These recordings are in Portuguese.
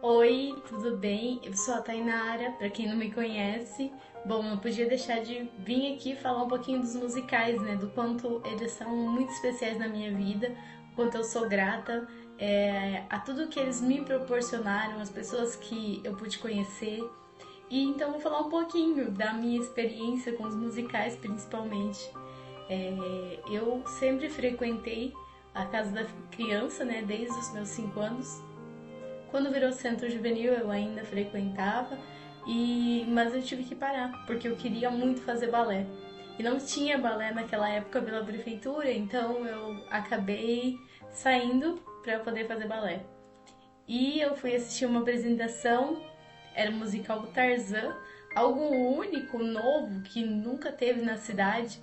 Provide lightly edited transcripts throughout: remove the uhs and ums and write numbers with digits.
Oi, tudo bem? Eu sou a Tainara, pra quem não me conhece. Bom, não podia deixar de vir aqui falar um pouquinho dos musicais, né? Do quanto eles são muito especiais na minha vida, o quanto eu sou grata a tudo que eles me proporcionaram, as pessoas que eu pude conhecer. E então vou falar um pouquinho da minha experiência com os musicais, principalmente. Eu sempre frequentei a Casa da Criança, né? Desde os meus 5 anos. Quando virou centro juvenil eu ainda frequentava, mas eu tive que parar, porque eu queria muito fazer balé. E não tinha balé naquela época pela prefeitura, então eu acabei saindo para poder fazer balé. E eu fui assistir uma apresentação, era o musical do Tarzan, algo único, novo, que nunca teve na cidade.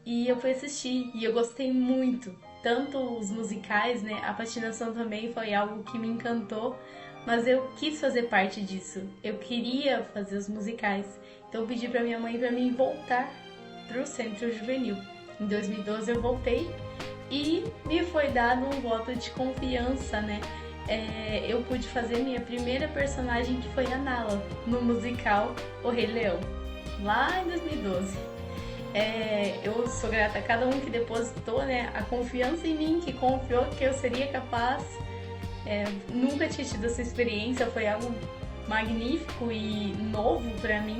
E eu fui assistir e eu gostei muito. Tanto os musicais, né? A patinação também foi algo que me encantou, mas eu quis fazer parte disso. Eu queria fazer os musicais. Então eu pedi para minha mãe para mim voltar para o Centro Juvenil. Em 2012 eu voltei e me foi dado um voto de confiança, né? Eu pude fazer minha primeira personagem, que foi a Nala, no musical O Rei Leão, lá em 2012. Eu sou grata a cada um que depositou, né, a confiança em mim, que confiou que eu seria capaz. Nunca tinha tido essa experiência, foi algo magnífico e novo para mim,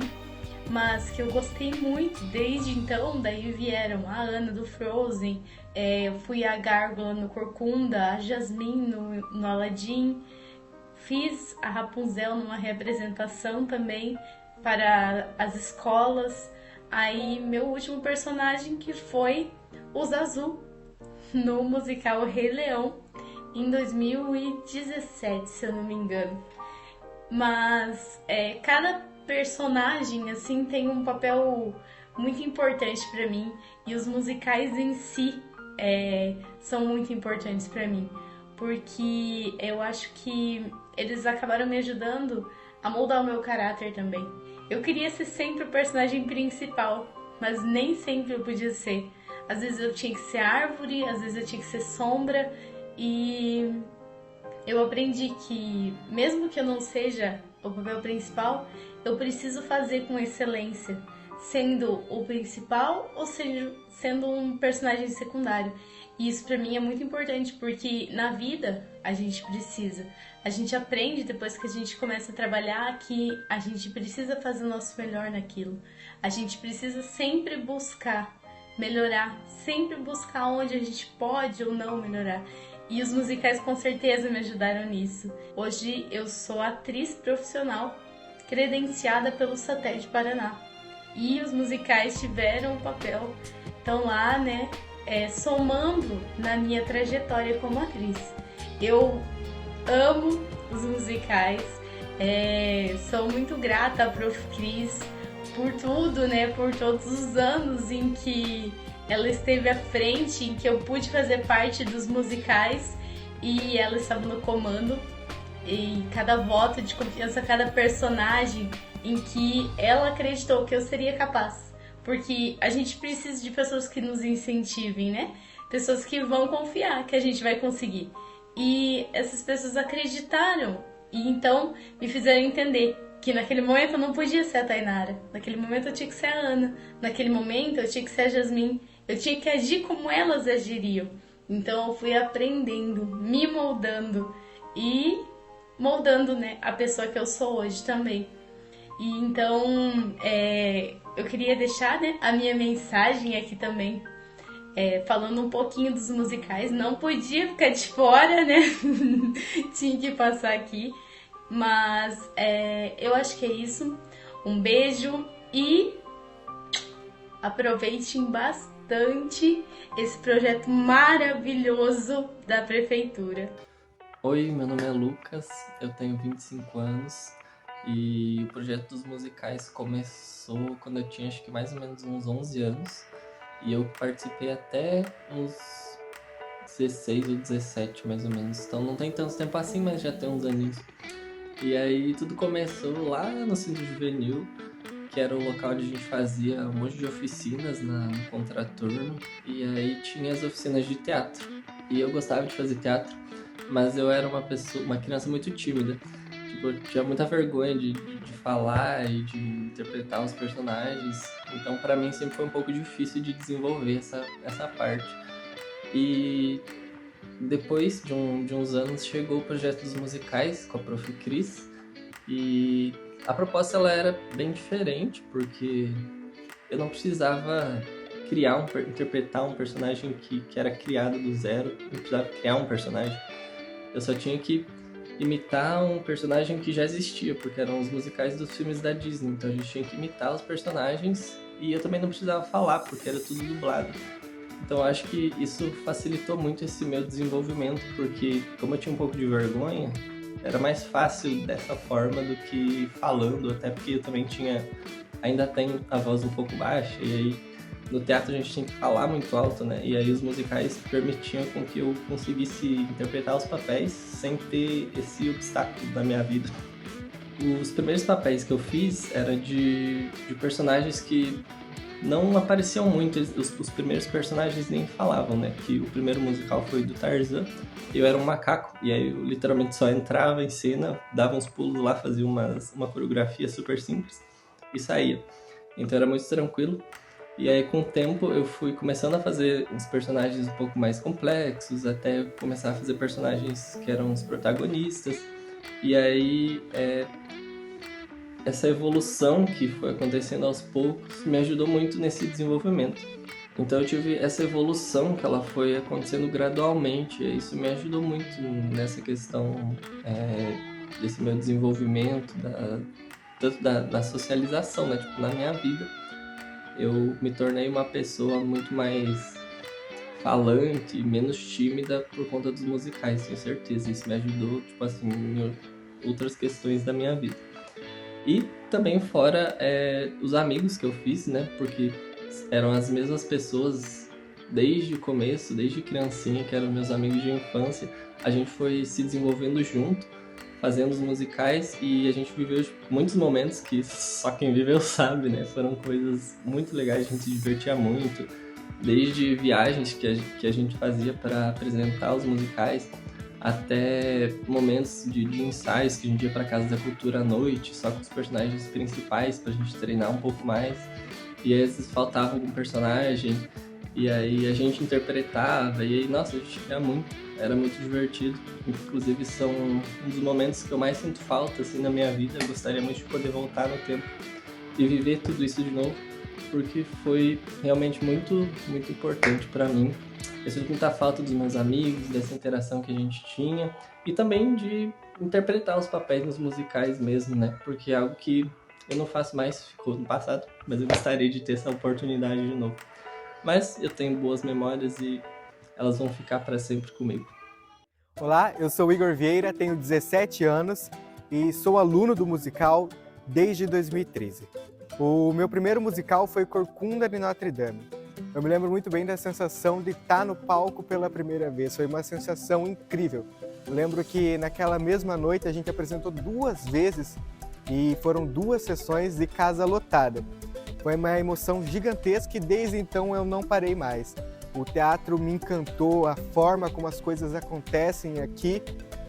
mas que eu gostei muito. Desde então, daí vieram a Anna do Frozen, eu fui a Gárgula no Corcunda, a Jasmine no Aladdin, fiz a Rapunzel numa representação também para as escolas. Aí meu último personagem, que foi o Zazu no musical O Rei Leão em 2017, se eu não me engano. Mas cada personagem assim tem um papel muito importante para mim, e os musicais em si são muito importantes para mim, porque eu acho que eles acabaram me ajudando a moldar o meu caráter também. Eu queria ser sempre o personagem principal, mas nem sempre eu podia ser. Às vezes eu tinha que ser árvore, às vezes eu tinha que ser sombra, e eu aprendi que, mesmo que eu não seja o papel principal, eu preciso fazer com excelência, sendo o principal ou sendo um personagem secundário. E isso pra mim é muito importante, porque na vida a gente precisa. A gente aprende depois que a gente começa a trabalhar que a gente precisa fazer o nosso melhor naquilo. A gente precisa sempre buscar melhorar, sempre buscar onde a gente pode ou não melhorar. E os musicais com certeza me ajudaram nisso. Hoje eu sou atriz profissional credenciada pelo Satélite Paraná. E os musicais tiveram um papel, estão lá, né, somando na minha trajetória como atriz. Eu amo os musicais, sou muito grata à Prof. Cris por tudo, né, por todos os anos em que ela esteve à frente, em que eu pude fazer parte dos musicais e ela estava no comando. E cada voto de confiança, cada personagem em que ela acreditou que eu seria capaz. Porque a gente precisa de pessoas que nos incentivem, né? Pessoas que vão confiar que a gente vai conseguir. E essas pessoas acreditaram e então me fizeram entender que naquele momento eu não podia ser a Tainara, naquele momento eu tinha que ser a Ana, naquele momento eu tinha que ser a Jasmine, eu tinha que agir como elas agiriam. Então eu fui aprendendo, me moldando e moldando, né, a pessoa que eu sou hoje também. E então eu queria deixar, né, a minha mensagem aqui também, falando um pouquinho dos musicais. Não podia ficar de fora, né? Tinha que passar aqui. Mas eu acho que é isso. Um beijo e aproveitem bastante esse projeto maravilhoso da prefeitura. Oi, meu nome é Lucas, eu tenho 25 anos e o projeto dos musicais começou quando eu tinha acho que mais ou menos uns 11 anos e eu participei até uns 16 ou 17 mais ou menos, então não tem tanto tempo assim, mas já tem uns aninhos. E aí tudo começou lá no Centro Juvenil, que era o local onde a gente fazia um monte de oficinas no contraturno, e aí tinha as oficinas de teatro. E eu gostava de fazer teatro, mas eu era uma criança muito tímida. eu tinha muita vergonha de falar e de interpretar os personagens. Então, para mim, sempre foi um pouco difícil de desenvolver essa parte. E depois de uns anos, chegou o projeto dos musicais com a Prof. Cris. E a proposta ela era bem diferente, porque eu não precisava interpretar um personagem que era criado do zero, não precisava criar um personagem. Eu só tinha que imitar um personagem que já existia, porque eram os musicais dos filmes da Disney, então a gente tinha que imitar os personagens e eu também não precisava falar, porque era tudo dublado. Então eu acho que isso facilitou muito esse meu desenvolvimento, porque como eu tinha um pouco de vergonha, era mais fácil dessa forma do que falando, até porque eu também ainda tenho a voz um pouco baixa, e aí no teatro a gente tinha que falar muito alto, né? E aí os musicais permitiam com que eu conseguisse interpretar os papéis sem ter esse obstáculo na minha vida. Os primeiros papéis que eu fiz eram de personagens que não apareciam muito, os primeiros personagens nem falavam, né? Que o primeiro musical foi do Tarzan, eu era um macaco, e aí eu literalmente só entrava em cena, dava uns pulos lá, fazia uma coreografia super simples e saía. Então era muito tranquilo. E aí, com o tempo, eu fui começando a fazer uns personagens um pouco mais complexos, até começar a fazer personagens que eram os protagonistas. E aí, essa evolução que foi acontecendo aos poucos me ajudou muito nesse desenvolvimento. Então, eu tive essa evolução que ela foi acontecendo gradualmente, e isso me ajudou muito nessa questão desse meu desenvolvimento, tanto da socialização, né? Tipo, na minha vida eu me tornei uma pessoa muito mais falante, menos tímida por conta dos musicais, tenho certeza. Isso me ajudou, tipo assim, em outras questões da minha vida. E também fora os amigos que eu fiz, né? Porque eram as mesmas pessoas desde o começo, desde criancinha, que eram meus amigos de infância. A gente foi se desenvolvendo junto, fazendo os musicais, e a gente viveu muitos momentos que só quem viveu sabe, né? Foram coisas muito legais, a gente se divertia muito, desde viagens que a gente fazia para apresentar os musicais, até momentos de ensaios que a gente ia para Casa da Cultura à noite, só com os personagens principais, para a gente treinar um pouco mais, e aí às vezes faltava algum personagem, e aí a gente interpretava, e aí, nossa, a gente ria muito. Era muito divertido. Inclusive, são um dos momentos que eu mais sinto falta assim, na minha vida. Eu gostaria muito de poder voltar no tempo e viver tudo isso de novo, porque foi realmente muito, muito importante para mim. Eu sinto muita falta dos meus amigos, dessa interação que a gente tinha, e também de interpretar os papéis nos musicais mesmo, né? Porque é algo que eu não faço mais, ficou no passado, mas eu gostaria de ter essa oportunidade de novo. Mas eu tenho boas memórias e elas vão ficar para sempre comigo. Olá, eu sou o Igor Vieira, tenho 17 anos e sou aluno do musical desde 2013. O meu primeiro musical foi Corcunda de Notre Dame. Eu me lembro muito bem da sensação de estar no palco pela primeira vez, foi uma sensação incrível. Eu lembro que naquela mesma noite a gente apresentou 2 vezes e foram 2 sessões de casa lotada. Foi uma emoção gigantesca e desde então eu não parei mais. O teatro me encantou, a forma como as coisas acontecem aqui,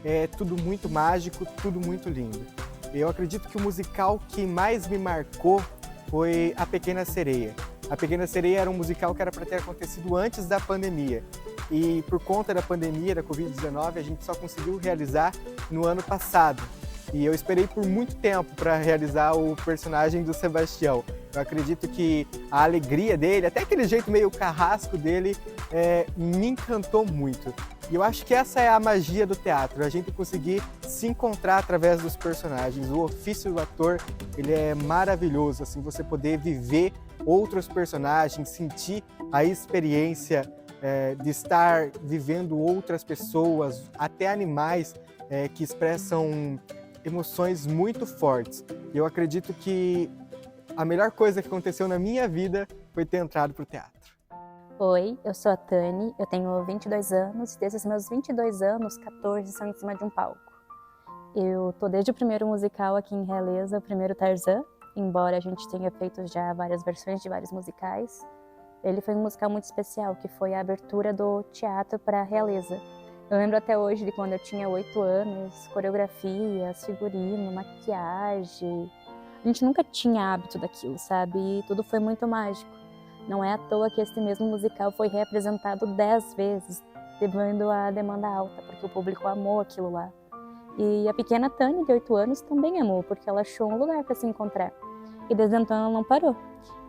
é tudo muito mágico, tudo muito lindo. Eu acredito que o musical que mais me marcou foi A Pequena Sereia. A Pequena Sereia era um musical que era para ter acontecido antes da pandemia. E por conta da pandemia, da Covid-19, a gente só conseguiu realizar no ano passado. E eu esperei por muito tempo para realizar o personagem do Sebastião. Eu acredito que a alegria dele, até aquele jeito meio carrasco dele, me encantou muito. E eu acho que essa é a magia do teatro, a gente conseguir se encontrar através dos personagens. O ofício do ator, ele é maravilhoso, assim, você poder viver outros personagens, sentir a experiência de estar vivendo outras pessoas, até animais que expressam emoções muito fortes. E eu acredito que a melhor coisa que aconteceu na minha vida foi ter entrado para o teatro. Oi, eu sou a Tani, eu tenho 22 anos, e desses meus 22 anos, 14 são em cima de um palco. Eu tô desde o primeiro musical aqui em Realeza, o primeiro Tarzan, embora a gente tenha feito já várias versões de vários musicais. Ele foi um musical muito especial, que foi a abertura do teatro para Realeza. Eu lembro até hoje de quando eu tinha 8 anos, coreografias, figurino, maquiagem. A gente nunca tinha hábito daquilo, sabe? E tudo foi muito mágico. Não é à toa que esse mesmo musical foi reapresentado 10 vezes, devido à demanda alta, porque o público amou aquilo lá. E a pequena Tânia, de 8 anos, também amou, porque ela achou um lugar para se encontrar. E desde então ela não parou.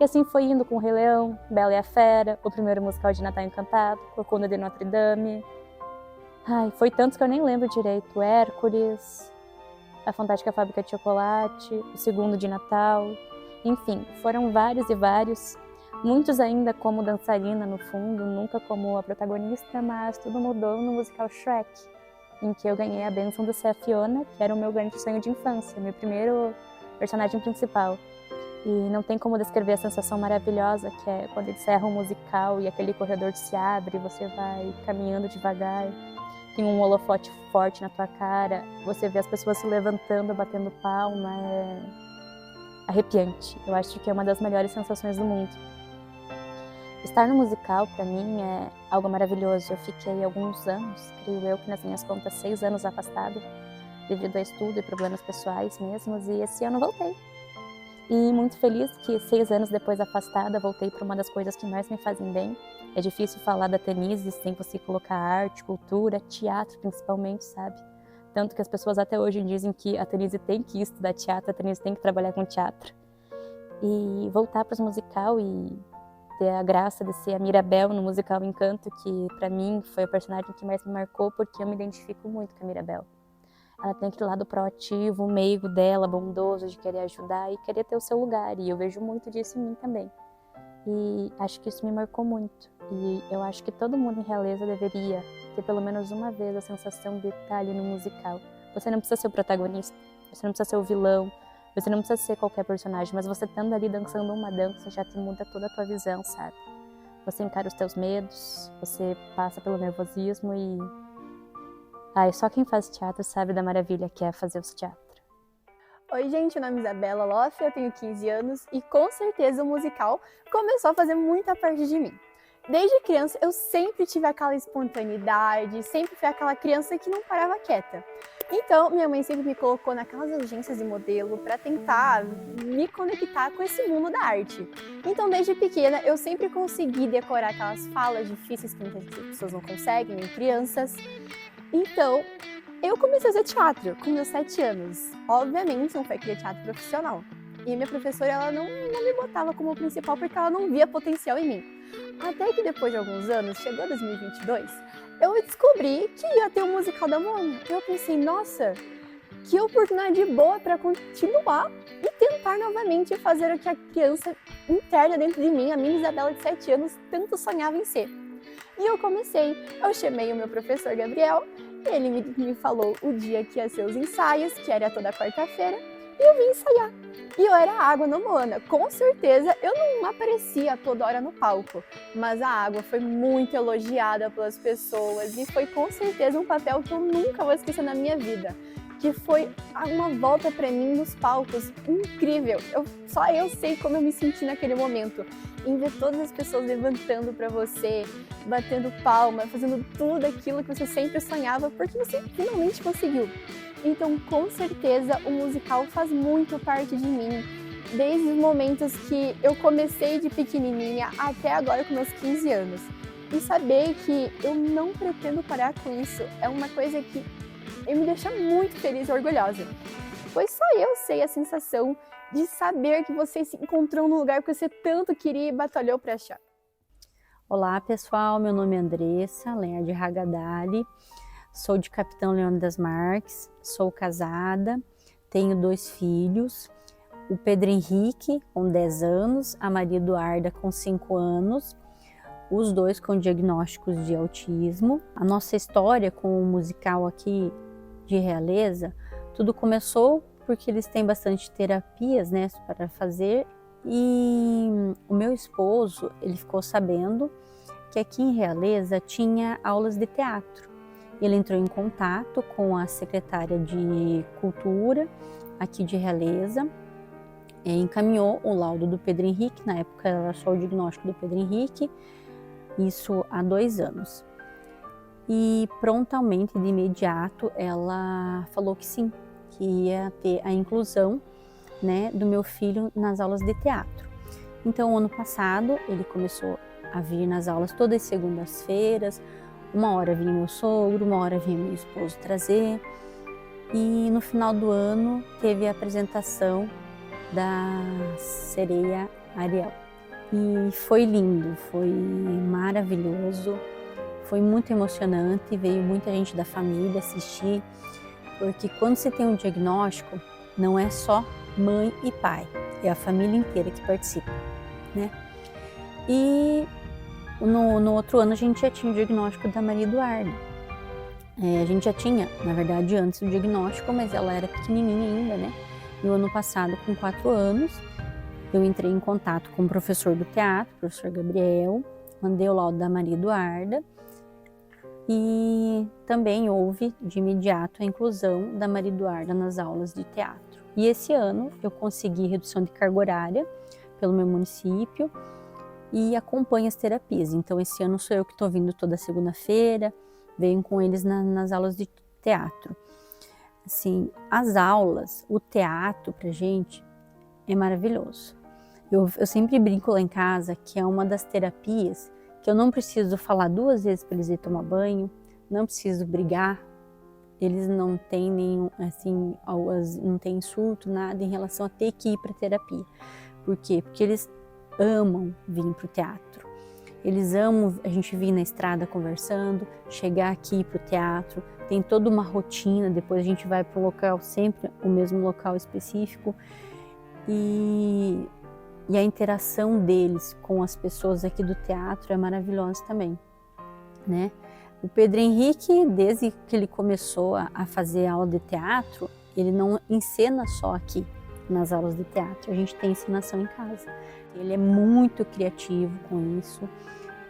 E assim foi indo com o Rei Leão, Bela e a Fera, o primeiro musical de Natal Encantado, Corcunda de Notre Dame. Ai, foi tantos que eu nem lembro direito. Hércules, A Fantástica Fábrica de Chocolate, o segundo de Natal. Enfim, foram vários e vários. Muitos ainda como dançarina no fundo, nunca como a protagonista, mas tudo mudou no musical Shrek, em que eu ganhei a bênção de ser a Fiona, que era o meu grande sonho de infância, meu primeiro personagem principal. E não tem como descrever a sensação maravilhosa que é quando encerra um musical e aquele corredor se abre, você vai caminhando devagar, tem um holofote forte na tua cara, você vê as pessoas se levantando, batendo palma, é arrepiante. Eu acho que é uma das melhores sensações do mundo. Estar no musical, para mim, é algo maravilhoso. Eu fiquei alguns anos, creio eu que nas minhas contas, 6 anos afastada, devido a estudo e problemas pessoais mesmos, e esse ano voltei. E muito feliz que 6 anos depois afastada, voltei para uma das coisas que mais me fazem bem. É difícil falar da Tenise sem você colocar arte, cultura, teatro principalmente, sabe? Tanto que as pessoas até hoje dizem que a Tenise tem que estudar teatro, a Tenise tem que trabalhar com teatro. E voltar para os musical e ter a graça de ser a Mirabel no musical Encanto, que para mim foi o personagem que mais me marcou, porque eu me identifico muito com a Mirabel. Ela tem aquele lado proativo, meigo dela, bondoso, de querer ajudar e querer ter o seu lugar, e eu vejo muito disso em mim também. E acho que isso me marcou muito, e eu acho que todo mundo em Realeza deveria ter pelo menos uma vez a sensação de estar ali no musical. Você não precisa ser o protagonista, você não precisa ser o vilão, você não precisa ser qualquer personagem, mas você estando ali dançando uma dança já te muda toda a tua visão, sabe? Você encara os teus medos, você passa pelo nervosismo e... Ai, só quem faz teatro sabe da maravilha que é fazer o teatro. Oi, gente, meu nome é Isabela Loff, eu tenho 15 anos e com certeza o musical começou a fazer muita parte de mim. Desde criança eu sempre tive aquela espontaneidade, sempre fui aquela criança que não parava quieta. Então, minha mãe sempre me colocou naquelas agências de modelo para tentar me conectar com esse mundo da arte. Então, desde pequena, eu sempre consegui decorar aquelas falas difíceis que muitas pessoas não conseguem, nem crianças. Então, eu comecei a fazer teatro com meus 7 anos. Obviamente, não foi aquele teatro profissional. E minha professora, ela não me botava como principal porque ela não via potencial em mim. Até que depois de alguns anos, chegou 2022, eu descobri que ia ter o musical da Moana. Eu pensei, nossa, que oportunidade boa para continuar e tentar novamente fazer o que a criança interna dentro de mim, a minha Isabela de 7 anos, tanto sonhava em ser. E eu comecei, eu chamei o meu professor Gabriel, ele me falou o dia que ia ser os ensaios, que era toda quarta-feira, e eu vim ensaiar. E eu era a Água no Moana. Com certeza eu não aparecia toda hora no palco, mas a Água foi muito elogiada pelas pessoas e foi com certeza um papel que eu nunca vou esquecer na minha vida, que foi uma volta para mim nos palcos incrível. Só eu sei como eu me senti naquele momento, em ver todas as pessoas levantando para você, batendo palma, fazendo tudo aquilo que você sempre sonhava, porque você finalmente conseguiu. Então, com certeza, o musical faz muito parte de mim, desde os momentos que eu comecei de pequenininha até agora com meus 15 anos. E saber que eu não pretendo parar com isso é uma coisa que me deixa muito feliz e orgulhosa. Pois só eu sei a sensação de saber que você se encontrou no lugar que você tanto queria e batalhou para achar. Olá pessoal, meu nome é Andressa Lerner de Ragadali, sou de Capitão Leônidas Marques, sou casada, tenho 2 filhos, o Pedro Henrique com 10 anos, a Maria Eduarda com 5 anos, os 2 com diagnósticos de autismo. A nossa história com o musical aqui de Realeza, tudo começou porque eles têm bastante terapias, né, para fazer, e o meu esposo, ele ficou sabendo que aqui em Realeza tinha aulas de teatro. Ele entrou em contato com a secretária de Cultura aqui de Realeza, encaminhou o laudo do Pedro Henrique, na época era só o diagnóstico do Pedro Henrique, isso há 2 anos. e prontamente, de imediato, ela falou que sim, que ia ter a inclusão, né, do meu filho nas aulas de teatro. Então, ano passado, ele começou a vir nas aulas todas as segundas-feiras. Uma hora vinha meu sogro, uma hora vinha meu esposo trazer. E no final do ano teve a apresentação da sereia Ariel. E foi lindo, foi maravilhoso, foi muito emocionante, veio muita gente da família assistir, porque quando você tem um diagnóstico, não é só mãe e pai, é a família inteira que participa, né? E no outro ano a gente já tinha o diagnóstico da Maria Eduarda. A gente já tinha, na verdade, antes o diagnóstico, mas ela era pequenininha ainda, né? No ano passado, com 4 anos, eu entrei em contato com o professor do teatro, o professor Gabriel, mandei o laudo da Maria Eduarda e também houve de imediato a inclusão da Maria Eduarda nas aulas de teatro. E esse ano eu consegui redução de carga horária pelo meu município e acompanho as terapias. Então esse ano sou eu que estou vindo toda segunda-feira, venho com eles nas aulas de teatro. Assim, as aulas, o teatro pra gente é maravilhoso. Eu sempre brinco lá em casa que é uma das terapias que eu não preciso falar 2 vezes para eles irem tomar banho, não preciso brigar, eles não têm nenhum, assim, não tem insulto, nada em relação a ter que ir para terapia. Por quê? Porque eles amam vir para o teatro. Eles amam a gente vir na estrada conversando, chegar aqui para o teatro, tem toda uma rotina, depois a gente vai para um local, sempre o mesmo local específico. E a interação deles com as pessoas aqui do teatro é maravilhosa também, né? O Pedro Henrique, desde que ele começou a fazer aula de teatro, ele não encena só aqui nas aulas de teatro, a gente tem encenação em casa. Ele é muito criativo com isso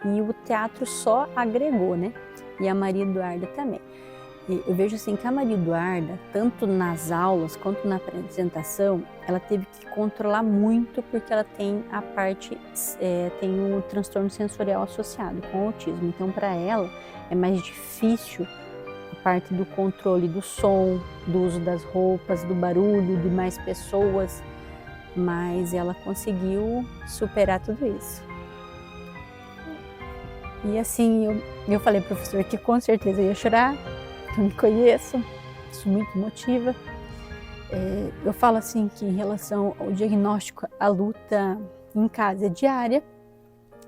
e o teatro só agregou, né? E a Maria Eduarda também. Eu vejo assim que a Maria Eduarda, tanto nas aulas quanto na apresentação, ela teve que controlar muito porque ela tem a parte, tem o transtorno sensorial associado com o autismo. Então, para ela é mais difícil a parte do controle do som, do uso das roupas, do barulho, de mais pessoas, mas ela conseguiu superar tudo isso. E assim, eu falei, professor, que com certeza eu ia chorar. Eu me conheço, isso muito motiva. Eu falo assim que em relação ao diagnóstico, a luta em casa é diária.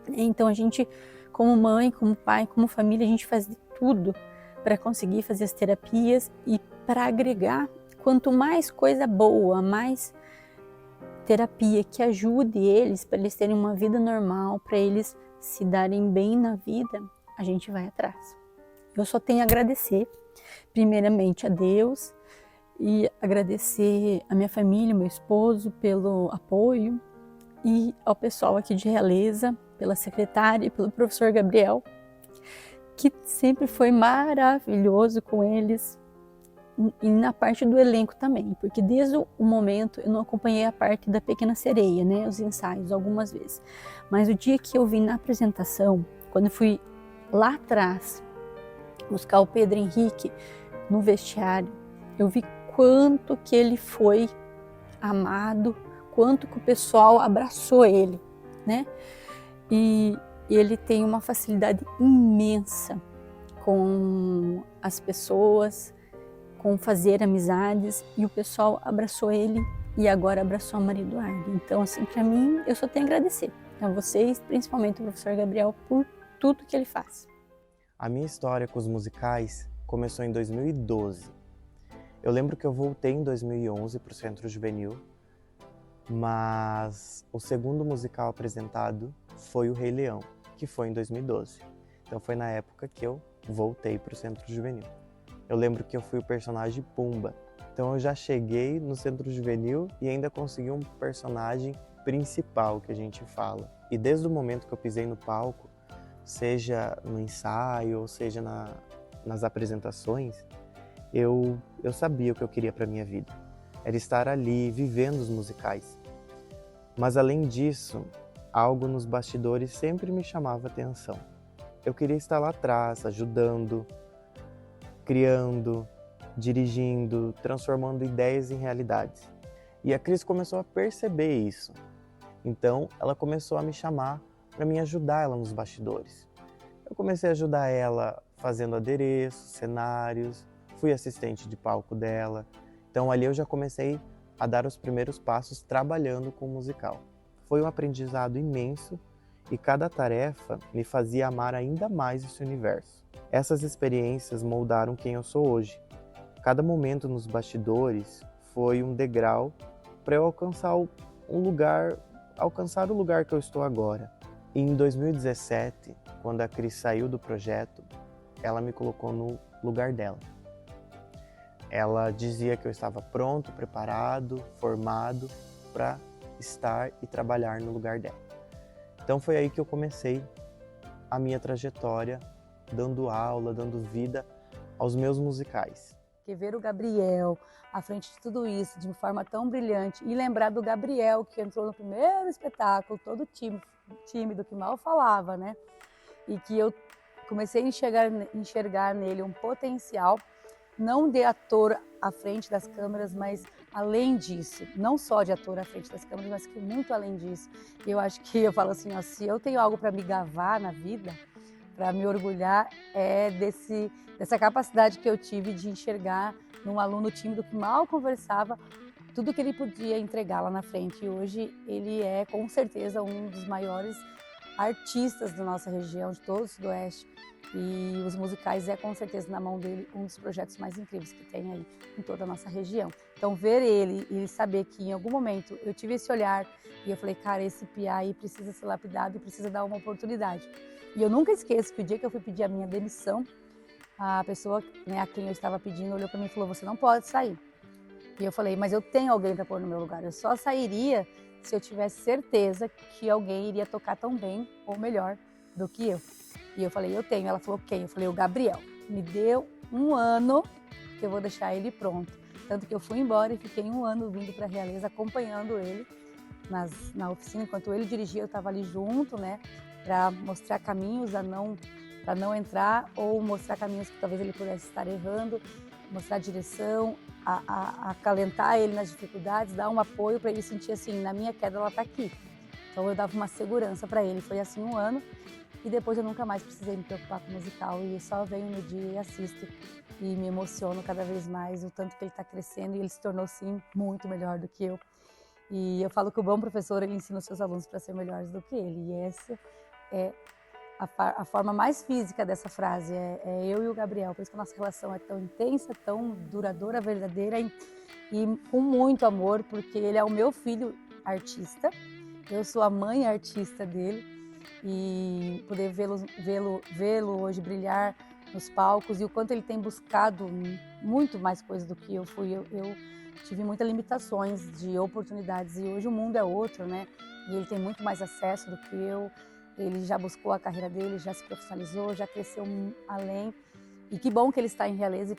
Então a gente, como mãe, como pai, como família, a gente faz de tudo para conseguir fazer as terapias e para agregar quanto mais coisa boa, mais terapia que ajude eles para eles terem uma vida normal, para eles se darem bem na vida, a gente vai atrás. Eu só tenho a agradecer, primeiramente a Deus e agradecer a minha família, meu esposo pelo apoio e ao pessoal aqui de Realeza, pela secretária e pelo professor Gabriel, que sempre foi maravilhoso com eles e na parte do elenco também, porque desde o momento eu não acompanhei a parte da Pequena Sereia, né, os ensaios algumas vezes, mas o dia que eu vim na apresentação, quando eu fui lá atrás buscar o Pedro Henrique no vestiário, eu vi quanto que ele foi amado, quanto que o pessoal abraçou ele, né? E ele tem uma facilidade imensa com as pessoas, com fazer amizades, e o pessoal abraçou ele e agora abraçou a Maria Eduarda. Então, assim, para mim, eu só tenho a agradecer a vocês, principalmente o professor Gabriel, por tudo que ele faz. A minha história com os musicais começou em 2012. Eu lembro que eu voltei em 2011 para o Centro Juvenil, mas o segundo musical apresentado foi o Rei Leão, que foi em 2012. Então foi na época que eu voltei para o Centro Juvenil. Eu lembro que eu fui o personagem Pumba. Então eu já cheguei no Centro Juvenil e ainda consegui um personagem principal que a gente fala. E desde o momento que eu pisei no palco, seja no ensaio, ou seja nas apresentações, eu sabia o que eu queria para minha vida. Era estar ali, vivendo os musicais. Mas além disso, algo nos bastidores sempre me chamava atenção. Eu queria estar lá atrás, ajudando, criando, dirigindo, transformando ideias em realidades. E a Cris começou a perceber isso. Então, ela começou a me chamar para me ajudar ela nos bastidores. Eu comecei a ajudar ela fazendo adereços, cenários, fui assistente de palco dela. Então, ali eu já comecei a dar os primeiros passos trabalhando com o musical. Foi um aprendizado imenso e cada tarefa me fazia amar ainda mais esse universo. Essas experiências moldaram quem eu sou hoje. Cada momento nos bastidores foi um degrau para eu alcançar o lugar que eu estou agora. E em 2017, quando a Cris saiu do projeto, ela me colocou no lugar dela. Ela dizia que eu estava pronto, preparado, formado para estar e trabalhar no lugar dela. Então foi aí que eu comecei a minha trajetória, dando aula, dando vida aos meus musicais. Porque ver o Gabriel à frente de tudo isso, de uma forma tão brilhante, e lembrar do Gabriel que entrou no primeiro espetáculo, todo tímido, que mal falava, né? E que eu comecei a enxergar nele um potencial, não de ator à frente das câmeras, mas além disso, não só de ator à frente das câmeras, mas que muito além disso. Eu acho que eu falo assim, ó, se eu tenho algo para me gabar na vida, para me orgulhar, é dessa capacidade que eu tive de enxergar num aluno tímido que mal conversava tudo que ele podia entregar lá na frente. E hoje ele é com certeza um dos maiores artistas da nossa região, de todo o Sudoeste. E os musicais é com certeza na mão dele um dos projetos mais incríveis que tem aí em toda a nossa região. Então ver ele e saber que em algum momento eu tive esse olhar e eu falei, cara, esse piá aí precisa ser lapidado e precisa dar uma oportunidade. E eu nunca esqueço que o dia que eu fui pedir a minha demissão, a pessoa, né, a quem eu estava pedindo olhou para mim e falou, você não pode sair. E eu falei, mas eu tenho alguém para pôr no meu lugar, eu só sairia se eu tivesse certeza que alguém iria tocar tão bem ou melhor do que eu. E eu falei, eu tenho. Ela falou, quem? Eu falei, o Gabriel. Me deu 1 ano que eu vou deixar ele pronto. Tanto que eu fui embora e fiquei 1 ano vindo para a Realeza, acompanhando ele na oficina. Enquanto ele dirigia, eu estava ali junto, né? Para mostrar caminhos para não entrar ou mostrar caminhos que talvez ele pudesse estar errando, mostrar direção, acalentar ele nas dificuldades, dar um apoio para ele sentir assim, na minha queda ela está aqui. Então eu dava uma segurança para ele. Foi assim 1 ano. E depois eu nunca mais precisei me preocupar com o musical e só venho no dia e assisto e me emociono cada vez mais o tanto que ele está crescendo e ele se tornou sim muito melhor do que eu. E eu falo que o bom professor ele ensina os seus alunos para ser melhores do que ele e essa é a forma mais física dessa frase, é eu e o Gabriel. Por isso que a nossa relação é tão intensa, tão duradoura, verdadeira e com muito amor, porque ele é o meu filho artista, eu sou a mãe artista dele. E poder vê-lo hoje brilhar nos palcos e o quanto ele tem buscado muito mais coisas do que eu fui. Eu tive muitas limitações de oportunidades e hoje o mundo é outro, né? E ele tem muito mais acesso do que eu. Ele já buscou a carreira dele, já se profissionalizou, já cresceu além. E que bom que ele está em Realeza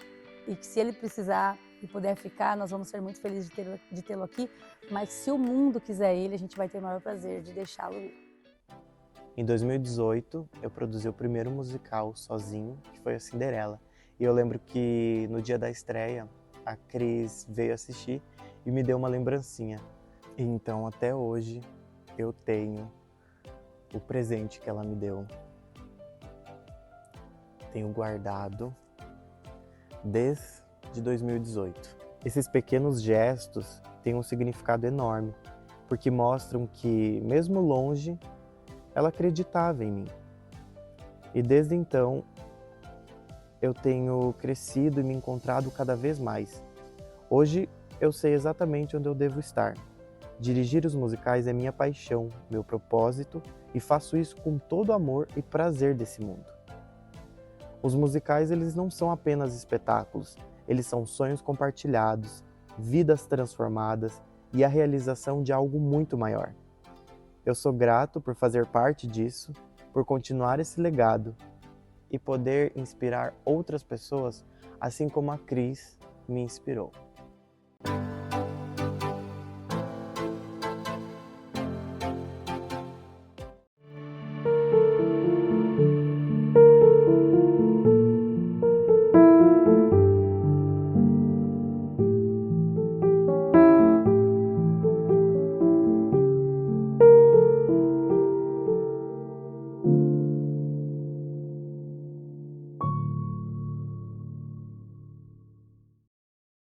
e que se ele precisar e puder ficar, nós vamos ser muito felizes de tê-lo aqui. Mas se o mundo quiser ele, a gente vai ter o maior prazer de deixá-lo ir. Em 2018, eu produzi o primeiro musical sozinho, que foi a Cinderela. E eu lembro que no dia da estreia, a Cris veio assistir e me deu uma lembrancinha. E então, até hoje, eu tenho o presente que ela me deu. Tenho guardado desde 2018. Esses pequenos gestos têm um significado enorme, porque mostram que, mesmo longe, ela acreditava em mim. E desde então, eu tenho crescido e me encontrado cada vez mais. Hoje, eu sei exatamente onde eu devo estar. Dirigir os musicais é minha paixão, meu propósito, e faço isso com todo amor e prazer desse mundo. Os musicais, eles não são apenas espetáculos, eles são sonhos compartilhados, vidas transformadas e a realização de algo muito maior. Eu sou grato por fazer parte disso, por continuar esse legado e poder inspirar outras pessoas, assim como a Cris me inspirou.